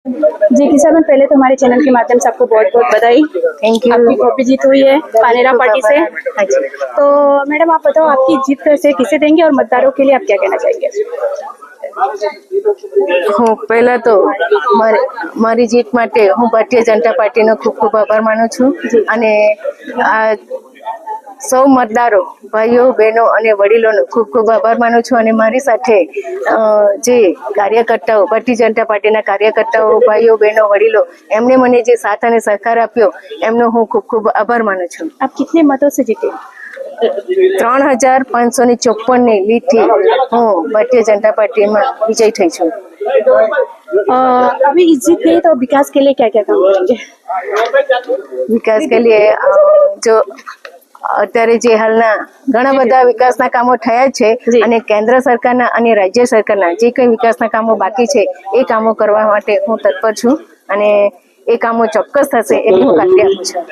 जी किसाबन, पहले तो हमारे चैनल के माध्यम से आपको बहुत बहुत बधाई। Thank you. आपकी कॉपी जीत हुई है पानेरा पार्टी से। तो मैडम आप बताओ, आपकी जीत कैसे किसे देंगे और मतदारों के लिए आप क्या कहना चाहेंगे? હું પહેલા તો મારી જીત માટે હું ભારતીય જનતા પાર્ટીનો ખૂબ ખૂબ આભાર માનું છું અને આ સૌ મતદારો ભાઈઓ બહેનો અને વડીલોનો ખૂબ ખૂબ આભાર માનું છું અને મારી સાથે જે કાર્યકર્તાઓ ભારતીય જનતા પાર્ટીના કાર્યકર્તાઓ ભાઈઓ બહેનો વડીલો એમણે મને જે સાથ અને સહકાર આપ્યો એમનો હું ખૂબ ખૂબ આભાર માનું છું। आप कितने मतों से जीते? 3554 ની લીડથી હું ભારતીય जनता पार्टी में विजय थई છું। अभी इस जीत गई तो विकास के लिए क्या क्या काम करेंगे? विकास के लिए जो અત્યારે જે હાલના ઘણા બધા વિકાસના કામો થયા છે અને કેન્દ્ર સરકારના અને રાજ્ય સરકારના જે કંઈ વિકાસના કામો બાકી છે એ કામો કરવા માટે હું તત્પર છું અને એ કામો ચોક્કસ થશે એ હું ખાતરી આપું છું।